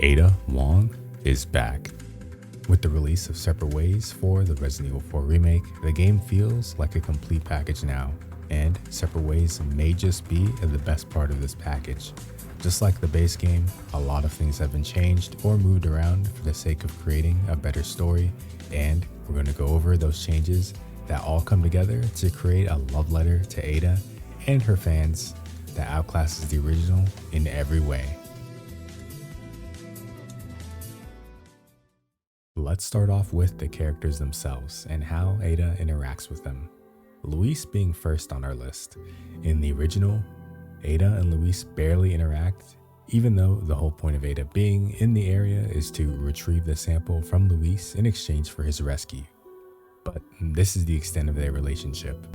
Ada Wong is back. With the release of Separate Ways for the Resident Evil 4 Remake, the game feels like a complete package now, and Separate Ways may just be the best part of this package. Just like the base game, a lot of things have been changed or moved around for the sake of creating a better story, and we're going to go over those changes that all come together to create a love letter to Ada and her fans that outclasses the original in every way. Let's start off with the characters themselves and how Ada interacts with them. Luis being first on our list. In the original, Ada and Luis barely interact, even though the whole point of Ada being in the area is to retrieve the sample from Luis in exchange for his rescue. But this is the extent of their relationship.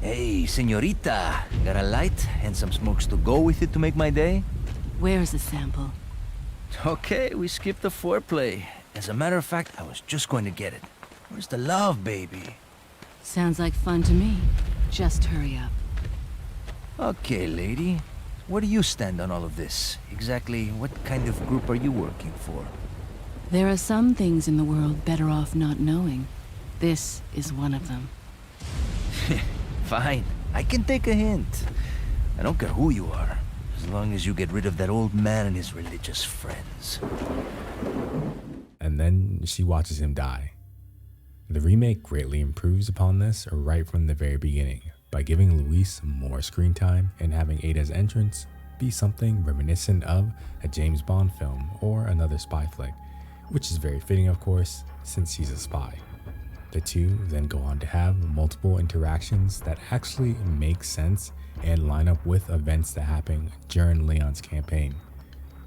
Hey, señorita, got a light and some smokes to go with it to make my day? Where's the sample? Okay, we skipped the foreplay. As a matter of fact, I was just going to get it. Where's the love, baby? Sounds like fun to me. Just hurry up. Okay, lady. Where do you stand on all of this? Exactly what kind of group are you working for? There are some things in the world better off not knowing. This is one of them. Fine, I can take a hint. I don't care who you are, as long as you get rid of that old man and his religious friends. And then she watches him die. The remake greatly improves upon this right from the very beginning by giving Luis more screen time and having Ada's entrance be something reminiscent of a James Bond film or another spy flick, which is very fitting, of course, since he's a spy. The two then go on to have multiple interactions that actually make sense and line up with events that happen during Leon's campaign.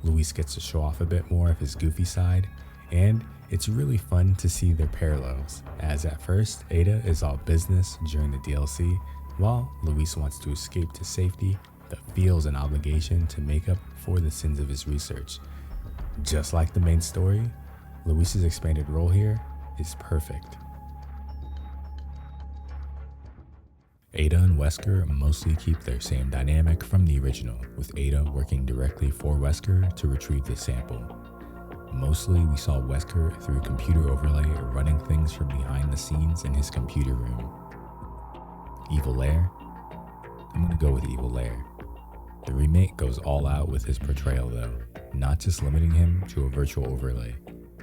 Luis gets to show off a bit more of his goofy side, and it's really fun to see their parallels, as at first Ada is all business during the DLC, while Luis wants to escape to safety but feels an obligation to make up for the sins of his research. Just like the main story, Luis's expanded role here is perfect. Ada and Wesker mostly keep their same dynamic from the original, with Ada working directly for Wesker to retrieve the sample. Mostly we saw Wesker through computer overlay running things from behind the scenes in his computer room. Evil Lair? I'm gonna go with Evil Lair. The remake goes all out with his portrayal though, not just limiting him to a virtual overlay.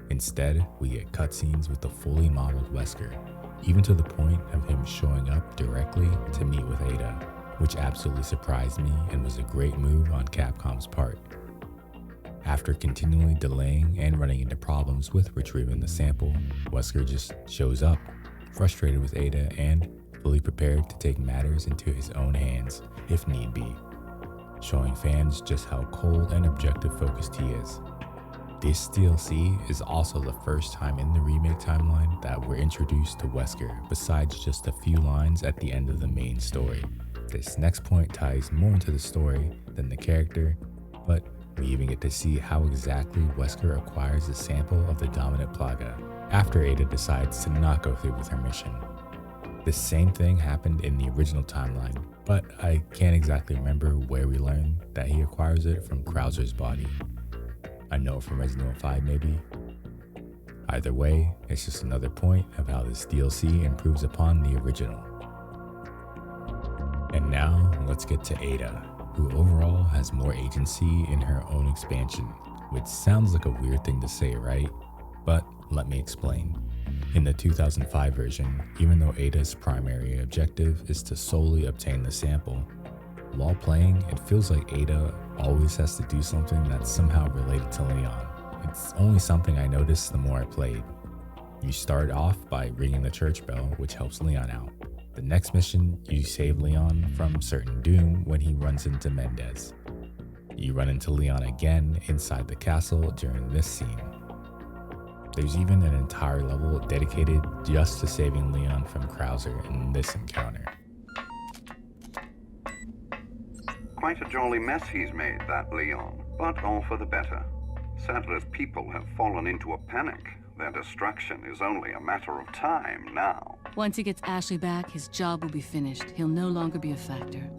Instead, we get cutscenes with the fully modeled Wesker, even to the point of him showing up directly to meet with Ada, which absolutely surprised me and was a great move on Capcom's part. After continually delaying and running into problems with retrieving the sample, Wesker just shows up, frustrated with Ada and fully prepared to take matters into his own hands if need be, showing fans just how cold and objective focused he is. This DLC is also the first time in the remake timeline that we're introduced to Wesker besides just a few lines at the end of the main story. This next point ties more into the story than the character, but we even get to see how exactly Wesker acquires the sample of the dominant plaga after Ada decides to not go through with her mission. The same thing happened in the original timeline, but I can't exactly remember where we learned that he acquires it from Krauser's body. I know from Resident Evil 5 maybe. Either way, it's just another point of how this DLC improves upon the original. And now, let's get to Ada, who overall has more agency in her own expansion, which sounds like a weird thing to say, right? But let me explain. In the 2005 version, even though Ada's primary objective is to solely obtain the sample, while playing, it feels like Ada always has to do something that's somehow related to Leon. It's only something I noticed the more I played. You start off by ringing the church bell, which helps Leon out. The next mission, you save Leon from certain doom when he runs into Mendez. You run into Leon again inside the castle during this scene. There's even an entire level dedicated just to saving Leon from Krauser in this encounter. Quite a jolly mess he's made, that Leon, but all for the better. Sadler's people have fallen into a panic. Their destruction is only a matter of time now. Once he gets Ashley back, his job will be finished. He'll no longer be a factor.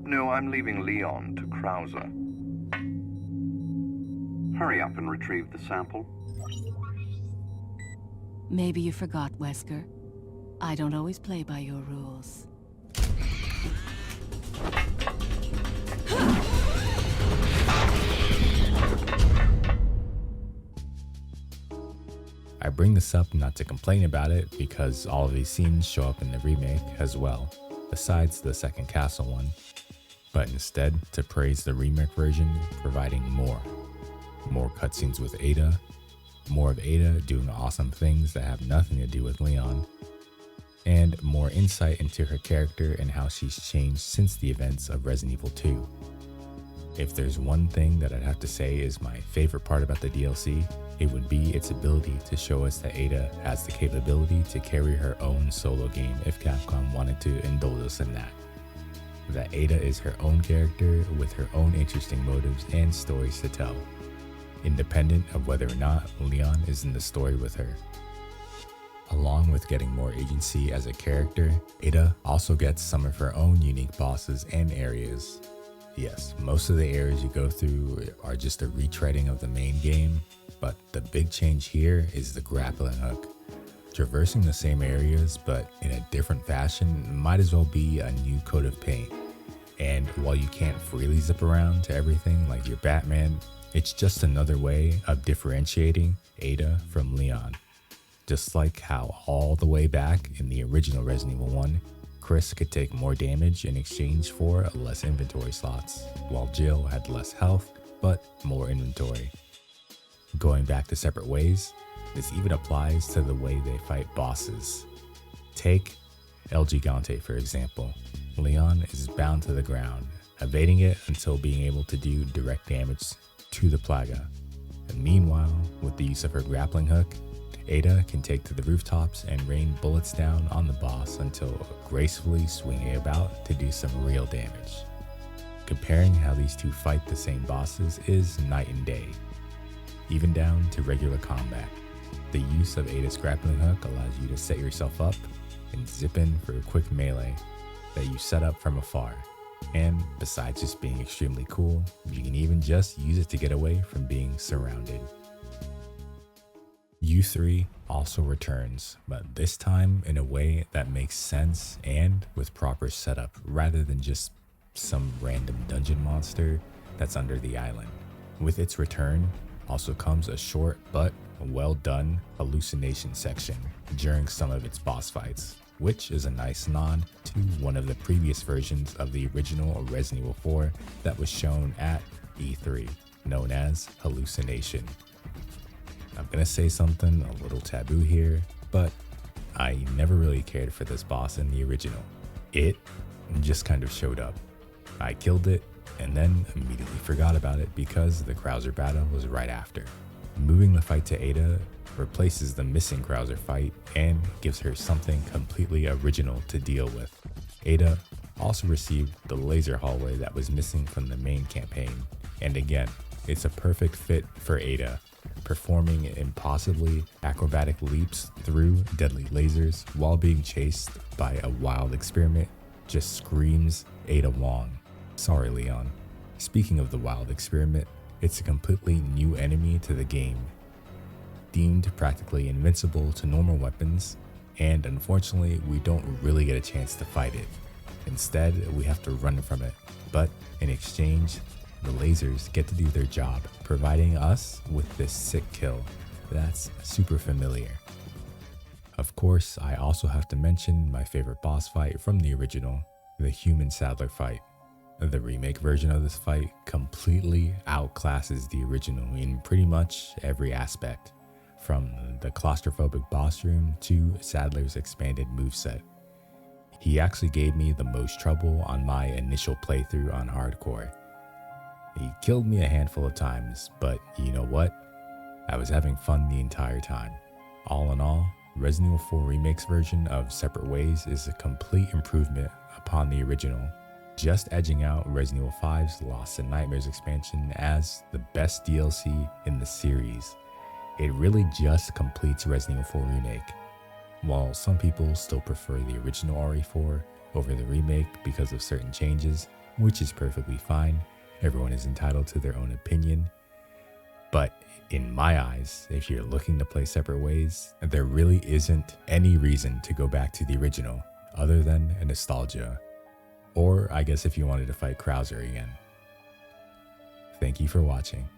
No, I'm leaving Leon to Krauser. Hurry up and retrieve the sample. Maybe you forgot, Wesker. I don't always play by your rules. I bring this up not to complain about it, because all of these scenes show up in the remake as well, besides the second castle one, but instead to praise the remake version providing more cutscenes with Ada, more of Ada doing awesome things that have nothing to do with Leon, and more insight into her character and how she's changed since the events of Resident Evil 2. If there's one thing that I'd have to say is my favorite part about the DLC, it would be its ability to show us that Ada has the capability to carry her own solo game if Capcom wanted to indulge us in that. That Ada is her own character with her own interesting motives and stories to tell, independent of whether or not Leon is in the story with her. Along with getting more agency as a character, Ada also gets some of her own unique bosses and areas. Yes, most of the areas you go through are just a retreading of the main game, but the big change here is the grappling hook. Traversing the same areas but in a different fashion might as well be a new coat of paint. And while you can't freely zip around to everything like your Batman, it's just another way of differentiating Ada from Leon. Just like how all the way back in the original Resident Evil 1, Chris could take more damage in exchange for less inventory slots, while Jill had less health but more inventory. Going back to Separate Ways, this even applies to the way they fight bosses. Take El Gigante for example. Leon is bound to the ground, evading it until being able to do direct damage to the Plaga. And meanwhile, with the use of her grappling hook, Ada can take to the rooftops and rain bullets down on the boss until gracefully swinging about to do some real damage. Comparing how these two fight the same bosses is night and day, even down to regular combat. The use of Ada's grappling hook allows you to set yourself up and zip in for a quick melee that you set up from afar. And besides just being extremely cool, you can even just use it to get away from being surrounded. U3 also returns, but this time in a way that makes sense and with proper setup rather than just some random dungeon monster that's under the island. With its return also comes a short but well done hallucination section during some of its boss fights, which is a nice nod to one of the previous versions of the original Resident Evil 4 that was shown at E3, known as Hallucination. I'm gonna say something a little taboo here, but I never really cared for this boss in the original. It just kind of showed up. I killed it and then immediately forgot about it because the Krauser battle was right after. Moving the fight to Ada replaces the missing Krauser fight and gives her something completely original to deal with. Ada also received the laser hallway that was missing from the main campaign, and again, it's a perfect fit for Ada, performing impossibly acrobatic leaps through deadly lasers while being chased by a wild experiment just screams Ada Wong. Sorry, Leon. Speaking of the wild experiment, it's a completely new enemy to the game, deemed practically invincible to normal weapons, and unfortunately we don't really get a chance to fight it. Instead, we have to run from it, but in exchange, the lasers get to do their job, providing us with this sick kill that's super familiar. Of course, I also have to mention my favorite boss fight from the original, the Human Saddler fight. The remake version of this fight completely outclasses the original in pretty much every aspect, from the claustrophobic boss room to Saddler's expanded moveset. He actually gave me the most trouble on my initial playthrough on hardcore. He killed me a handful of times, but you know what? I was having fun the entire time. All in all, Resident Evil 4 Remake's version of Separate Ways is a complete improvement upon the original, just edging out Resident Evil 5's Lost in Nightmares expansion as the best DLC in the series. It really just completes Resident Evil 4 Remake. While some people still prefer the original RE4 over the remake because of certain changes, which is perfectly fine. Everyone is entitled to their own opinion. But in my eyes, if you're looking to play Separate Ways, there really isn't any reason to go back to the original other than a nostalgia. Or I guess if you wanted to fight Krauser again. Thank you for watching.